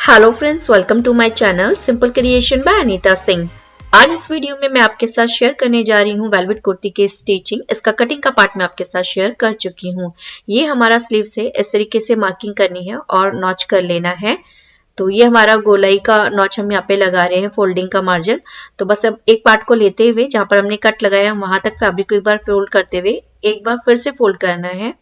Hello friends, welcome to my channel simple creation by Anita Singh. आज इस video में मैं आपके साथ शेयर करने जा रही हूँ वेलवेट कुर्ती के स्टिचिंग। इसका कटिंग का पार्ट मैं आपके साथ शेयर कर चुकी हूँ। ये हमारा स्लीव्स है, इस तरीके से मार्किंग करनी है और नॉच कर लेना है। तो ये हमारा गोलाई का नॉच हम यहाँ पे लगा रहे हैं, फोल्डिंग का मार्जिन। तो बस अब एक पार्ट को लेते हुए जहां पर हमने कट लगाया वहां तक फैब्रिक को एक बार फोल्ड करते हुए एक बार फिर से फोल्ड करना है।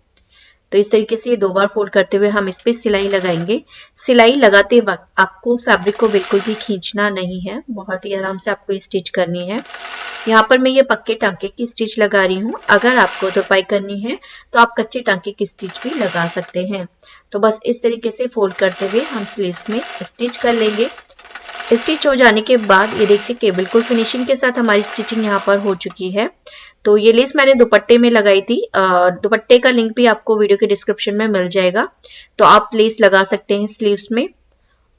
तो इस तरीके से ये दो बार फोल्ड करते हुए हम इस पे सिलाई लगाएंगे। सिलाई लगाते वक्त आपको फैब्रिक को बिल्कुल भी खींचना नहीं है, बहुत ही आराम से आपको ये स्टिच करनी है। यहाँ पर मैं ये पक्के टांके की स्टिच लगा रही हूँ। अगर आपको तुरपाई करनी है तो आप कच्चे टांके की स्टिच भी लगा सकते हैं। तो बस इस तरीके से फोल्ड करते हुए हम स्लीव्स में स्टिच कर लेंगे। स्टिच हो जाने के बाद ये देख सकते हैं बिल्कुल फिनिशिंग के साथ हमारी स्टिचिंग यहाँ पर हो चुकी है। तो ये लेस मैंने दुपट्टे में लगाई थी। दुपट्टे का लिंक भी आपको वीडियो के डिस्क्रिप्शन में मिल जाएगा, तो आप लेस लगा सकते हैं स्लीव्स में।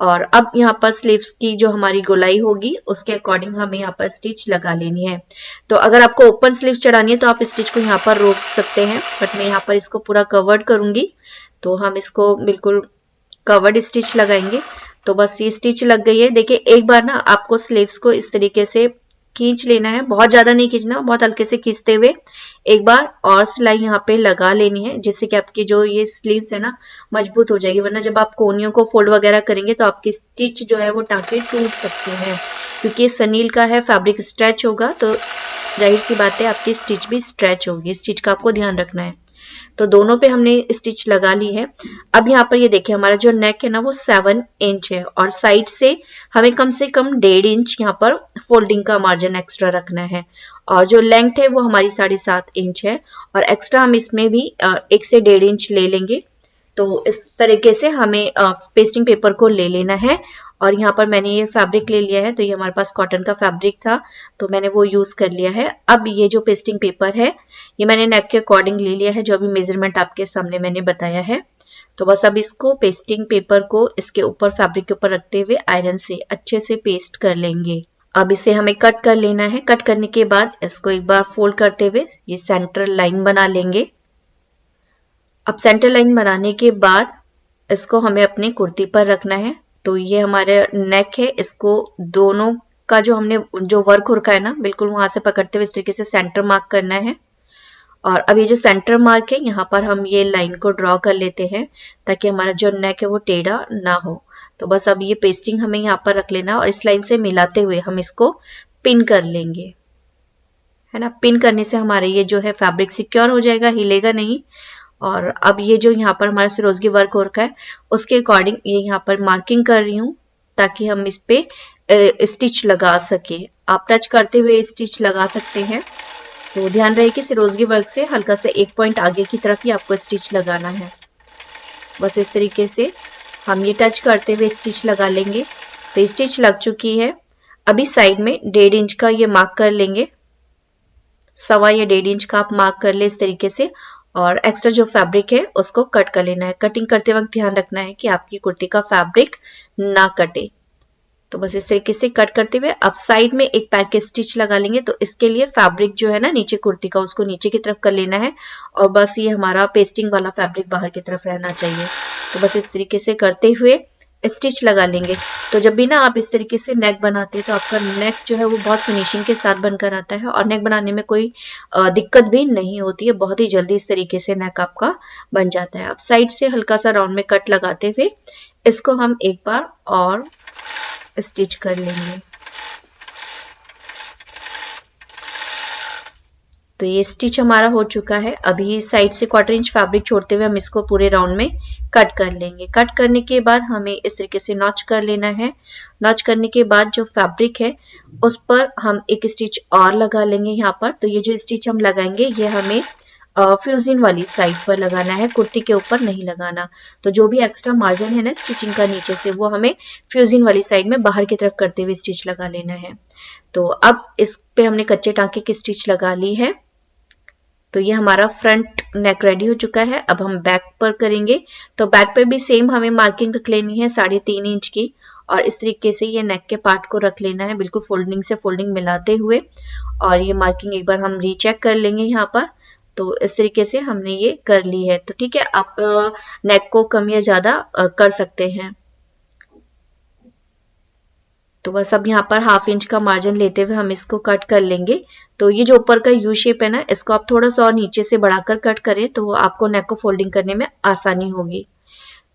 और अब यहाँ पर स्लीव्स की जो हमारी गोलाई होगी उसके अकॉर्डिंग हमें यहाँ पर स्टिच लगा लेनी है। तो अगर आपको ओपन स्लीव्स चढ़ानी है तो आप स्टिच को यहाँ पर रोक सकते हैं, बट मैं यहाँ पर इसको पूरा कवर्ड करूंगी। तो हम इसको बिल्कुल कवर्ड स्टिच लगाएंगे। तो बस ये स्टिच लग गई है। देखिए एक बार ना आपको स्लीव्स को इस तरीके से खींच लेना है, बहुत ज्यादा नहीं खींचना, बहुत हल्के से खींचते हुए एक बार और सिलाई यहाँ पे लगा लेनी है, जिससे कि आपकी जो ये स्लीव्स है ना मजबूत हो जाएगी। वरना जब आप कोनियों को फोल्ड वगैरह करेंगे तो आपकी स्टिच जो है वो टांके टूट सकते हैं, क्योंकि सनील का है, फैब्रिक स्ट्रेच होगा तो जाहिर सी बात है आपकी स्टिच भी स्ट्रेच होगी। इस चीज का आपको ध्यान रखना है। तो दोनों पे हमने स्टिच लगा ली है। अब यहाँ पर ये देखिए हमारा जो नेक है ना वो 7 इंच है और साइड से हमें कम से कम 1.5 इंच यहाँ पर फोल्डिंग का मार्जिन एक्स्ट्रा रखना है। और जो लेंथ है वो हमारी 7.5 इंच है और एक्स्ट्रा हम इसमें भी 1 से 1.5 इंच ले लेंगे। तो इस तरीके से हमें पेस्टिंग पेपर को ले लेना है। और यहाँ पर मैंने ये फैब्रिक ले लिया है, तो ये हमारे पास कॉटन का फैब्रिक था तो मैंने वो यूज कर लिया है। अब ये जो पेस्टिंग पेपर है ये मैंने नेक के अकॉर्डिंग ले लिया है, जो अभी मेजरमेंट आपके सामने मैंने बताया है। तो बस अब इसको पेस्टिंग पेपर को इसके ऊपर फैब्रिक के ऊपर रखते हुए आयरन से अच्छे से पेस्ट कर लेंगे। अब इसे हमें कट कर लेना है। कट करने के बाद इसको एक बार फोल्ड करते हुए ये सेंटर लाइन बना लेंगे। अब सेंटर लाइन बनाने के बाद इसको हमें अपनी कुर्ती पर रखना है। तो ये हमारे नेक है, इसको दोनों का जो हमने जो वर्क हो रखा है ना बिल्कुल वहां से पकड़ते हुए इस तरीके से सेंटर मार्क करना है। और अब ये जो सेंटर मार्क है यहाँ पर हम ये लाइन को ड्रॉ कर लेते हैं ताकि हमारा जो नेक है वो टेढ़ा ना हो। तो बस अब ये पेस्टिंग हमें यहाँ पर रख लेना और इस लाइन से मिलाते हुए हम इसको पिन कर लेंगे, है ना। पिन करने से हमारे ये जो है फैब्रिक सिक्योर हो जाएगा, हिलेगा नहीं। और अब ये जो यहाँ पर हमारा सिरोजगी वर्क हो रखा है उसके अकॉर्डिंग ये यहाँ पर मार्किंग कर रही हूँ ताकि हम इस पे स्टिच लगा सके। आप टच करते हुए स्टिच लगा सकते हैं। तो ध्यान रहे कि सिरोजगी वर्क से हल्का सा एक पॉइंट आगे की तरफ ही आपको स्टिच लगाना है। बस इस तरीके से हम ये टच करते हुए स्टिच लगा लेंगे। तो स्टिच लग चुकी है। अभी साइड में 1.5 इंच का ये मार्क कर लेंगे, 1.25 या 1.5 इंच का आप मार्क कर ले इस तरीके से। और एक्स्ट्रा जो फैब्रिक है उसको कट कर लेना है। कटिंग करते वक्त ध्यान रखना है कि आपकी कुर्ती का फैब्रिक ना कटे। तो बस इस तरीके से कट करते हुए अब साइड में एक पैर के स्टिच लगा लेंगे। तो इसके लिए फैब्रिक जो है ना नीचे कुर्ती का उसको नीचे की तरफ कर लेना है और बस ये हमारा पेस्टिंग वाला फैब्रिक बाहर की तरफ रहना चाहिए। तो बस इस तरीके से करते हुए स्टिच लगा लेंगे। तो जब भी ना आप इस तरीके से नेक बनाते हैं तो आपका नेक जो है वो बहुत फिनिशिंग के साथ बनकर आता है और नेक बनाने में कोई दिक्कत भी नहीं होती है। बहुत ही जल्दी इस तरीके से नेक आपका बन जाता है। अब साइड से हल्का सा राउंड में कट लगाते हुए इसको हम एक बार और स्टिच कर लेंगे। तो ये स्टिच हमारा हो चुका है। अभी साइड से 1/4 इंच फैब्रिक छोड़ते हुए हम इसको पूरे राउंड में कट कर लेंगे। कट करने के बाद हमें इस तरीके से नॉच कर लेना है। नॉच करने के बाद जो फैब्रिक है उस पर हम एक स्टिच और लगा लेंगे यहाँ पर। तो ये जो स्टिच हम लगाएंगे ये हमें फ्यूजिंग वाली साइड पर लगाना है, कुर्ती के ऊपर नहीं लगाना। तो जो भी एक्स्ट्रा मार्जिन है ना स्टिचिंग का नीचे से वो हमें फ्यूजिंग वाली साइड में बाहर की तरफ करते हुए स्टिच लगा लेना है। तो अब इस पे हमने कच्चे टांके की स्टिच लगा ली है। तो ये हमारा फ्रंट नेक रेडी हो चुका है। अब हम बैक पर करेंगे। तो बैक पे भी सेम हमें मार्किंग रख लेनी है 3.5 इंच की और इस तरीके से ये नेक के पार्ट को रख लेना है, बिल्कुल फोल्डिंग से फोल्डिंग मिलाते हुए। और ये मार्किंग एक बार हम रीचेक कर लेंगे यहाँ पर। तो इस तरीके से हमने ये कर ली है। तो ठीक है, आप नेक को कम या ज्यादा कर सकते हैं। तो बस अब यहाँ पर 1/2 इंच का मार्जिन लेते हुए हम इसको कट कर लेंगे। तो ये जो ऊपर का यू शेप है ना, इसको आप थोड़ा सा और नीचे से बढ़ाकर कट करें तो आपको नेक को फोल्डिंग करने में आसानी होगी।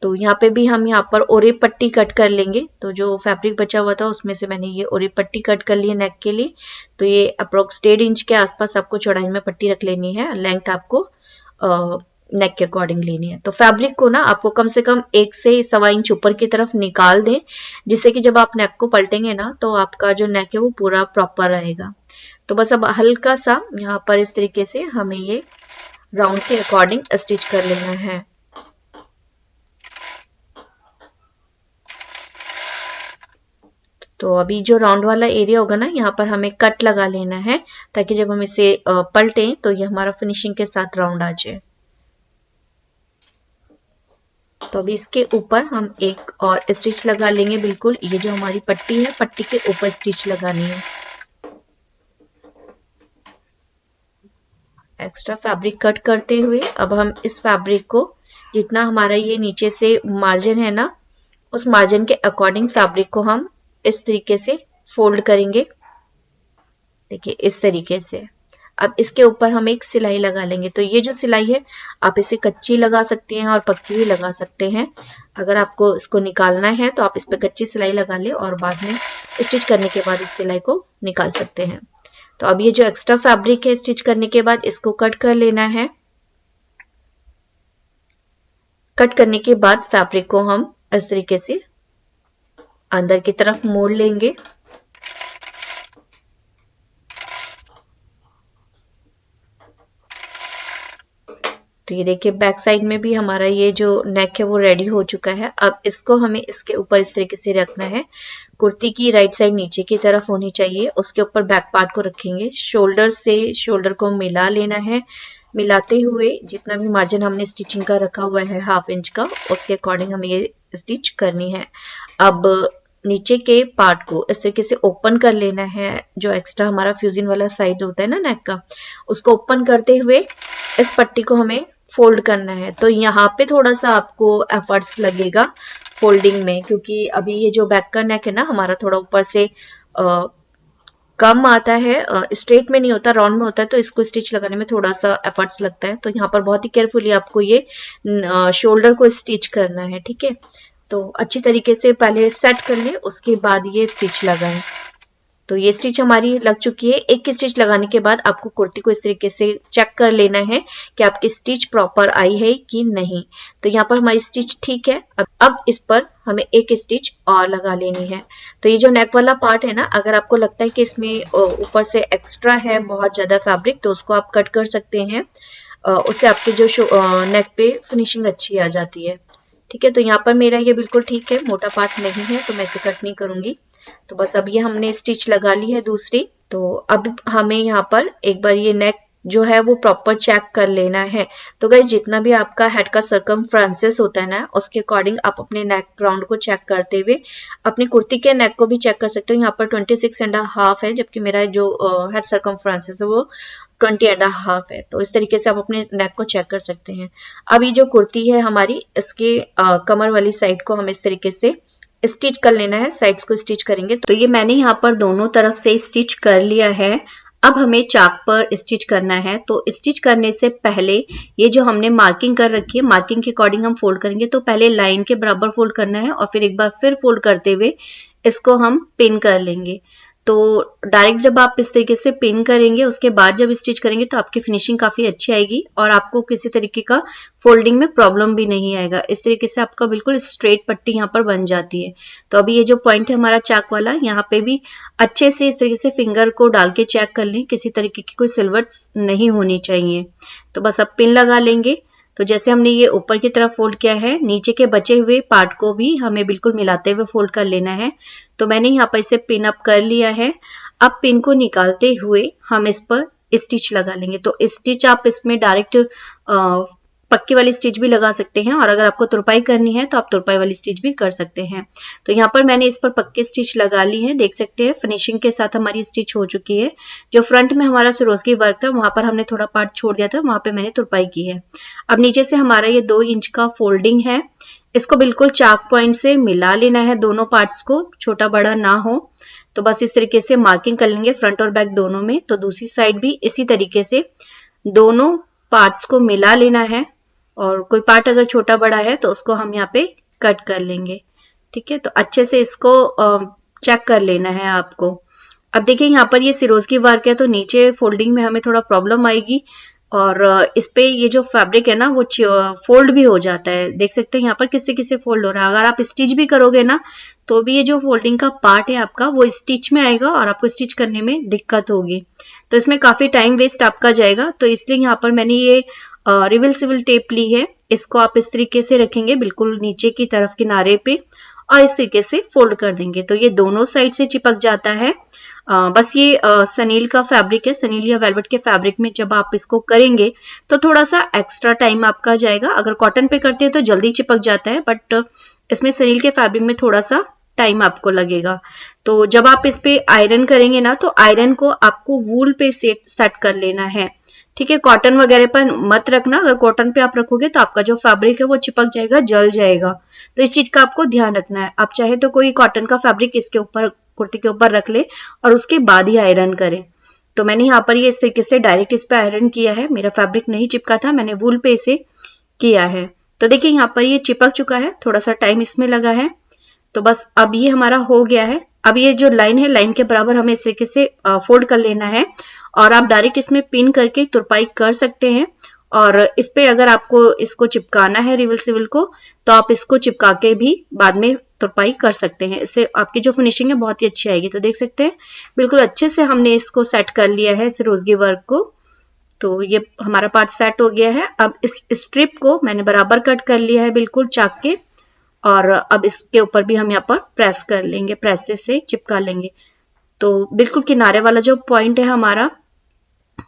तो यहाँ पे भी हम यहाँ पर ओरे पट्टी कट कर लेंगे। तो जो फैब्रिक बचा हुआ था उसमें से मैंने ये ओरे पट्टी कट कर ली है नेक के लिए। तो ये अप्रोक्स 1.5 इंच के आसपास आपको चौड़ाई में पट्टी रख लेनी है। लेंथ आपको नेक के अकॉर्डिंग लेनी है। तो फैब्रिक को ना आपको कम से कम 1 से 1.25 इंच ऊपर की तरफ निकाल दें, जिससे कि जब आप नेक को पलटेंगे ना तो आपका जो नेक है वो पूरा प्रॉपर रहेगा। तो बस अब हल्का सा यहाँ पर इस तरीके से हमें ये राउंड के अकॉर्डिंग स्टिच कर लेना है। तो अभी जो राउंड वाला एरिया होगा ना, यहाँ पर हमें कट लगा लेना है ताकि जब हम इसे पलटें तो ये हमारा फिनिशिंग के साथ राउंड आ जाए। तो अभी इसके ऊपर हम एक और स्टिच लगा लेंगे। बिल्कुल ये जो हमारी पट्टी है, पट्टी के ऊपर स्टिच लगानी है। एक्स्ट्रा फैब्रिक कट करते हुए अब हम इस फैब्रिक को जितना हमारा ये नीचे से मार्जिन है ना, उस मार्जिन के अकॉर्डिंग फैब्रिक को हम इस तरीके से फोल्ड करेंगे। देखिए इस तरीके से। अब इसके ऊपर हम एक सिलाई लगा लेंगे। तो ये जो सिलाई है आप इसे कच्ची लगा सकते हैं और पक्की भी लगा सकते हैं। अगर आपको इसको निकालना है तो आप इस पे कच्ची सिलाई लगा ले और बाद में स्टिच करने के बाद उस सिलाई को निकाल सकते हैं। तो अब ये जो एक्स्ट्रा फैब्रिक है स्टिच करने के बाद इसको कट कर लेना है। कट करने के बाद फैब्रिक को हम इस तरीके से अंदर की तरफ मोड़ लेंगे। तो ये देखिए बैक साइड में भी हमारा ये जो नेक है वो रेडी हो चुका है। अब इसको हमें इसके ऊपर इस तरीके से रखना है। कुर्ती की राइट साइड नीचे की तरफ होनी चाहिए। उसके ऊपर बैक पार्ट को रखेंगे। शोल्डर से शोल्डर को मिला लेना है। मिलाते हुए जितना भी मार्जिन हमने स्टिचिंग का रखा हुआ है 1/2 इंच का, उसके अकॉर्डिंग हमें ये स्टिच करनी है। अब नीचे के पार्ट को इस तरीके से ओपन कर लेना है। जो एक्स्ट्रा हमारा फ्यूजिंग वाला साइड होता है ना नेक का, उसको ओपन करते हुए इस पट्टी को हमें फोल्ड करना है। तो यहाँ पे थोड़ा सा आपको एफर्ट्स लगेगा फोल्डिंग में, क्योंकि अभी ये जो बैक का नेक है ना हमारा थोड़ा ऊपर से कम आता है, स्ट्रेट में नहीं होता, राउंड में होता है। तो इसको स्टिच लगाने में थोड़ा सा एफर्ट्स लगता है। तो यहाँ पर बहुत ही केयरफुली आपको ये शोल्डर को स्टिच करना है। ठीक है, तो अच्छी तरीके से पहले सेट कर ले, उसके बाद ये स्टिच लगाएं। तो ये स्टिच हमारी लग चुकी है। एक स्टिच लगाने के बाद आपको कुर्ती को इस तरीके से चेक कर लेना है कि आपकी स्टिच प्रॉपर आई है कि नहीं। तो यहाँ पर हमारी स्टिच ठीक है। अब इस पर हमें एक स्टिच और लगा लेनी है। तो ये जो नेक वाला पार्ट है ना, अगर आपको लगता है कि इसमें ऊपर से एक्स्ट्रा है बहुत ज्यादा फैब्रिक, तो उसको आप कट कर सकते हैं। उससे आपके जो नेक पे फिनिशिंग अच्छी आ जाती है। ठीक है, तो यहाँ पर मेरा ये बिल्कुल ठीक है, मोटा पार्ट नहीं है, तो मैं इसे कट नहीं करूंगी। तो बस अब ये हमने स्टिच लगा ली है दूसरी। तो अब हमें यहाँ पर एक बार ये नेक जो है वो प्रॉपर चेक कर लेना है। तो गाइस जितना भी आपका हेड का सर्कमफ्रेंसेस होता है ना, उसके अकॉर्डिंग आप अपने नेक राउंड को चेक करते हुए अपनी कुर्ती के नेक को भी चेक कर सकते हो। यहाँ पर 26.5 है, जबकि मेरा जो हेड सर्कमफ्रेंसेस है वो 20.5 है। तो इस तरीके से आप अपने नेक को चेक कर सकते हैं। अब ये जो कुर्ती है हमारी, इसके कमर वाली साइड को हम इस तरीके से स्टिच कर लेना है। साइड्स को स्टिच करेंगे। तो ये मैंने यहाँ पर दोनों तरफ से स्टिच कर लिया है। अब हमें चाक पर स्टिच करना है। तो स्टिच करने से पहले ये जो हमने मार्किंग कर रखी है, मार्किंग के अकॉर्डिंग हम फोल्ड करेंगे। तो पहले लाइन के बराबर फोल्ड करना है और फिर एक बार फिर फोल्ड करते हुए इसको हम पिन कर लेंगे। तो डायरेक्ट जब आप इस तरीके से पिन करेंगे, उसके बाद जब स्टिच करेंगे तो आपकी फिनिशिंग काफी अच्छी आएगी और आपको किसी तरीके का फोल्डिंग में प्रॉब्लम भी नहीं आएगा। इस तरीके से आपका बिल्कुल स्ट्रेट पट्टी यहाँ पर बन जाती है। तो अभी ये जो पॉइंट है हमारा चाक वाला, यहाँ पे भी अच्छे से इस तरीके से फिंगर को डाल के चेक कर लें, किसी तरीके की कोई सिलवट नहीं होनी चाहिए। तो बस अब पिन लगा लेंगे। तो जैसे हमने ये ऊपर की तरफ फोल्ड किया है, नीचे के बचे हुए पार्ट को भी हमें बिल्कुल मिलाते हुए फोल्ड कर लेना है। तो मैंने यहाँ पर इसे पिन अप कर लिया है। अब पिन को निकालते हुए हम इस पर स्टिच लगा लेंगे। तो स्टिच आप इसमें डायरेक्ट पक्की वाली स्टिच भी लगा सकते हैं, और अगर आपको तुरपाई करनी है तो आप तुरपाई वाली स्टिच भी कर सकते हैं। तो यहाँ पर मैंने इस पर पक्की स्टिच लगा ली है। देख सकते हैं फिनिशिंग के साथ हमारी स्टिच हो चुकी है। जो फ्रंट में हमारा सिरोस्की वर्क था वहां पर हमने थोड़ा पार्ट छोड़ दिया था, वहां पे मैंने तुरपाई की है। अब नीचे से हमारा ये 2 इंच का फोल्डिंग है। इसको बिल्कुल चाक पॉइंट से मिला लेना है, दोनों पार्ट्स को, छोटा बड़ा ना हो। तो बस इस तरीके से मार्किंग कर लेंगे फ्रंट और बैक दोनों में। तो दूसरी साइड भी इसी तरीके से दोनों पार्ट्स को मिला लेना है, और कोई पार्ट अगर छोटा बड़ा है तो उसको हम यहाँ पे कट कर लेंगे। ठीक है, तो अच्छे से इसको चेक कर लेना है आपको। अब देखिए यहाँ पर ये सिरोज की वर्क है, तो नीचे फोल्डिंग में हमें थोड़ा प्रॉब्लम आएगी, और इस पे ये जो फैब्रिक है ना वो फोल्ड भी हो जाता है। देख सकते हैं यहाँ पर किससे किससे फोल्ड हो रहा है। अगर आप स्टिच भी करोगे ना तो भी ये जो फोल्डिंग का पार्ट है आपका वो स्टिच में आएगा और आपको स्टिच करने में दिक्कत होगी, तो इसमें काफी टाइम वेस्ट आपका जाएगा। तो इसलिए यहाँ पर मैंने ये रिवर्सिबल टेप ली है। इसको आप इस तरीके से रखेंगे बिल्कुल नीचे की तरफ किनारे पे, और इस तरीके से फोल्ड कर देंगे तो ये दोनों साइड से चिपक जाता है। बस ये सनील का फैब्रिक है, सनील या वेलवेट के फैब्रिक में जब आप इसको करेंगे तो थोड़ा सा एक्स्ट्रा टाइम आपका जाएगा। अगर कॉटन पे करते हैं तो जल्दी चिपक जाता है, बट इसमें सनील के फैब्रिक में थोड़ा सा टाइम आपको लगेगा। तो जब आप इस पे आयरन करेंगे ना तो आयरन को आपको वूल पे सेट कर लेना है। ठीक है, कॉटन वगैरह पर मत रखना। अगर कॉटन पे आप रखोगे तो आपका जो फैब्रिक है वो चिपक जाएगा, जल जाएगा। तो इस चीज का आपको ध्यान रखना है। आप चाहे तो कोई कॉटन का फैब्रिक इसके ऊपर, कुर्ती के ऊपर रख ले और उसके बाद ही आयरन करें। तो मैंने यहाँ पर ये इस तरीके से डायरेक्ट इस पे आयरन किया है। मेरा फैब्रिक नहीं चिपका था, मैंने वूल पे इसे किया है। तो देखिए यहाँ पर ये चिपक चुका है, थोड़ा सा टाइम इसमें लगा है। तो बस अब ये हमारा हो गया है। अब ये जो लाइन है, लाइन के बराबर हमें इस तरीके से फोल्ड कर लेना है, और आप डायरेक्ट इसमें पिन करके तुरपाई कर सकते हैं। और इस पे अगर आपको इसको चिपकाना है रिवर्सिबल को, तो आप इसको चिपका के भी बाद में तुरपाई कर सकते हैं। इससे आपकी जो फिनिशिंग है बहुत ही अच्छी आएगी। तो देख सकते हैं बिल्कुल अच्छे से हमने इसको सेट कर लिया है सिरोजगी वर्क को। तो ये हमारा पार्ट सेट हो गया है। अब इस स्ट्रिप को मैंने बराबर कट कर लिया है बिल्कुल चाक के, और अब इसके ऊपर भी हम यहाँ पर प्रेस कर लेंगे, प्रेस से चिपका लेंगे। तो बिल्कुल किनारे वाला जो पॉइंट है हमारा,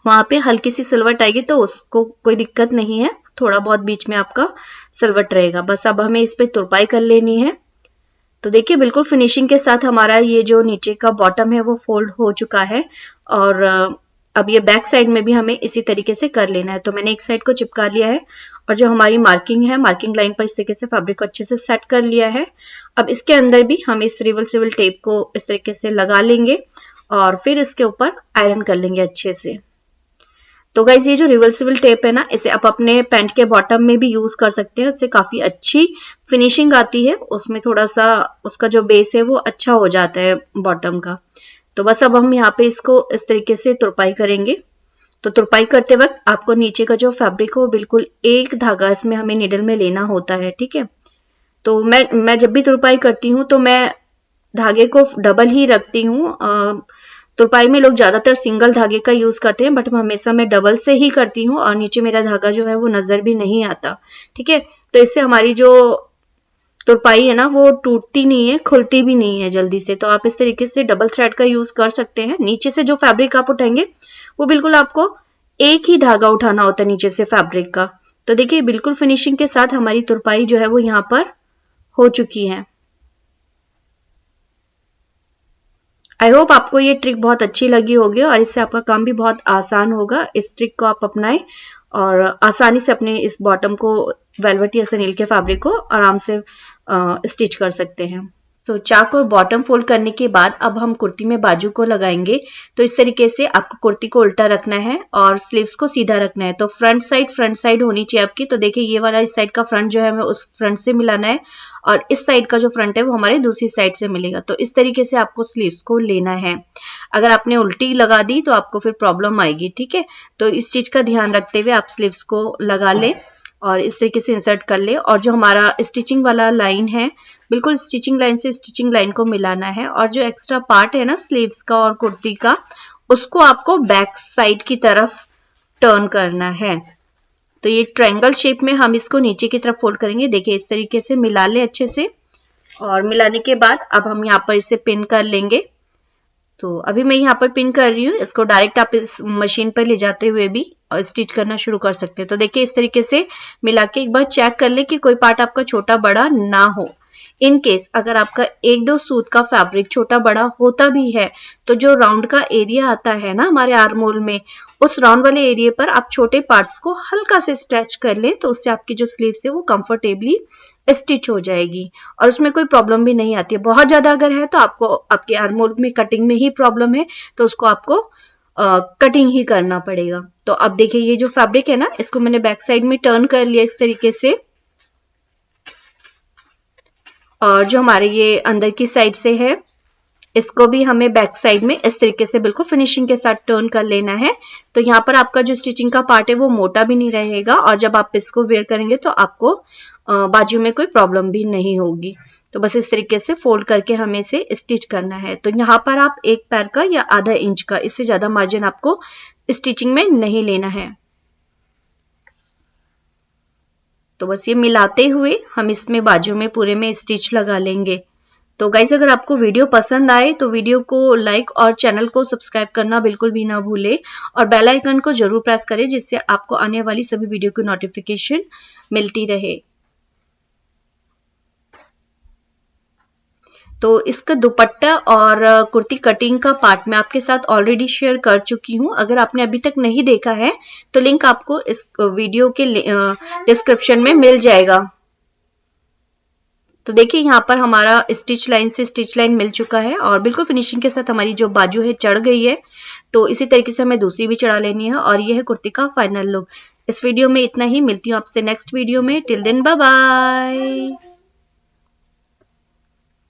वहां पे हल्की सी सिलवट आएगी, तो उसको कोई दिक्कत नहीं है, थोड़ा बहुत बीच में आपका सिलवट रहेगा। बस अब हमें इस पे तुरपाई कर लेनी है। तो देखिए बिल्कुल फिनिशिंग के साथ हमारा ये जो नीचे का बॉटम है वो फोल्ड हो चुका है, और अब ये बैक साइड में भी हमें इसी तरीके से कर लेना है। तो मैंने एक साइड को चिपका लिया है, और जो हमारी मार्किंग है, मार्किंग लाइन पर इस तरीके से फैब्रिक को अच्छे से सेट कर लिया है। अब इसके अंदर भी हम इस रिवर्सिबल टेप को इस तरीके से लगा लेंगे, और फिर इसके ऊपर आयरन कर लेंगे अच्छे से। तो गाइज ये जो रिवर्सिबल टेप है ना, इसे आप अपने पैंट के बॉटम में भी यूज कर सकते हैं। इससे काफी अच्छी फिनिशिंग आती है, उसमें थोड़ा सा उसका जो बेस है वो अच्छा हो जाता है बॉटम का। तो बस अब हम यहाँ पे इसको इस तरीके से तुरपाई करेंगे। तो तुरपाई करते वक्त आपको नीचे का जो फैब्रिक हो बिल्कुल एक धागा इसमें हमें निडल में लेना होता है। ठीक है, तो मैं जब भी तुरपाई करती हूँ तो मैं धागे को डबल ही रखती हूँ। तुरपाई में लोग ज्यादातर सिंगल धागे का यूज करते हैं, बट हमेशा मैं डबल से ही करती हूँ, और नीचे मेरा धागा जो है वो नजर भी नहीं आता। ठीक है, तो इससे हमारी जो तुरपाई है ना वो टूटती नहीं है, खुलती भी नहीं है जल्दी से। तो आप इस तरीके से डबल थ्रेड का यूज कर सकते हैं। नीचे से जो फैब्रिक आप उठाएंगे वो बिल्कुल आपको एक ही धागा उठाना होता है नीचे से फैब्रिक का। तो देखिए बिल्कुल फिनिशिंग के साथ हमारी तुरपाई जो है वो यहाँ पर हो चुकी है। आई होप आपको ये ट्रिक बहुत अच्छी लगी होगी, और इससे आपका काम भी बहुत आसान होगा। इस ट्रिक को आप अपनाएं और आसानी से अपने इस बॉटम को, वेलवेट या सनील के फैब्रिक को आराम से स्टिच कर सकते हैं। तो चाक और बॉटम फोल्ड करने के बाद अब हम कुर्ती में बाजू को लगाएंगे। तो इस तरीके से आपको कुर्ती को उल्टा रखना है और स्लीव्स को सीधा रखना है। तो फ्रंट साइड होनी चाहिए आपकी। तो देखिए ये वाला इस साइड का फ्रंट जो है हमें उस फ्रंट से मिलाना है, और इस साइड का जो फ्रंट है वो हमारे दूसरी साइड से मिलेगा। तो इस तरीके से आपको स्लीव्स को लेना है। अगर आपने उल्टी लगा दी तो आपको फिर प्रॉब्लम आएगी। ठीक है, तो इस चीज का ध्यान रखते हुए आप स्लीव्स को लगा ले और इस तरीके से इंसर्ट कर ले। और जो हमारा स्टिचिंग वाला लाइन है, बिल्कुल स्टिचिंग लाइन से स्टिचिंग लाइन को मिलाना है, और जो एक्स्ट्रा पार्ट है ना स्लीव्स का और कुर्ती का, उसको आपको बैक साइड की तरफ टर्न करना है। तो ये ट्रायंगल शेप में हम इसको नीचे की तरफ फोल्ड करेंगे। देखिए इस तरीके से मिला ले अच्छे से, और मिलाने के बाद अब हम यहाँ पर इसे पिन कर लेंगे। तो अभी मैं यहाँ पर पिन कर रही हूँ। इसको डायरेक्ट आप इस मशीन पर ले जाते हुए भी स्टिच करना शुरू कर सकते हैं। तो देखिए इस तरीके से मिला के एक बार चेक कर ले कि कोई पार्ट आपका छोटा बड़ा ना हो। इन केस अगर आपका एक दो सूत का फैब्रिक छोटा बड़ा होता भी है तो जो राउंड का एरिया आता है ना हमारे आर्म होल में, उस राउंड वाले एरिया पर आप छोटे पार्ट्स को हल्का से स्ट्रेच कर लें तो उससे आपकी जो स्लीव्स है वो कंफर्टेबली स्टिच हो जाएगी और उसमें कोई प्रॉब्लम भी नहीं आती है। बहुत ज्यादा अगर है तो आपको आपके आर्म होल में कटिंग में ही प्रॉब्लम है तो उसको आपको कटिंग ही करना पड़ेगा। तो अब देखिए ये जो फैब्रिक है ना इसको मैंने बैक साइड में टर्न कर लिया इस तरीके से, और जो हमारे ये अंदर की साइड से है इसको भी हमें बैक साइड में इस तरीके से बिल्कुल फिनिशिंग के साथ टर्न कर लेना है। तो यहाँ पर आपका जो स्टिचिंग का पार्ट है वो मोटा भी नहीं रहेगा और जब आप इसको वेयर करेंगे तो आपको बाजू में कोई प्रॉब्लम भी नहीं होगी। तो बस इस तरीके से फोल्ड करके हमें इसे स्टिच करना है। तो यहाँ पर आप एक पैर का या आधा इंच का, इससे ज्यादा मार्जिन आपको स्टिचिंग में नहीं लेना है। तो बस ये मिलाते हुए हम इसमें बाजू में पूरे में स्टिच लगा लेंगे। तो गाइस अगर आपको वीडियो पसंद आए तो वीडियो को लाइक और चैनल को सब्सक्राइब करना बिल्कुल भी ना भूले और बेल आइकन को जरूर प्रेस करें जिससे आपको आने वाली सभी वीडियो की नोटिफिकेशन मिलती रहे। तो इसका दुपट्टा और कुर्ती कटिंग का पार्ट मैं आपके साथ ऑलरेडी शेयर कर चुकी हूँ। अगर आपने अभी तक नहीं देखा है तो लिंक आपको इस वीडियो के डिस्क्रिप्शन में मिल जाएगा। तो देखिए यहाँ पर हमारा स्टिच लाइन से स्टिच लाइन मिल चुका है और बिल्कुल फिनिशिंग के साथ हमारी जो बाजू है चढ़ गई है। तो इसी तरीके से हमें दूसरी भी चढ़ा लेनी है और ये है कुर्ती का फाइनल लुक। इस वीडियो में इतना ही, मिलती हूँ आपसे नेक्स्ट वीडियो में। Till then bye bye.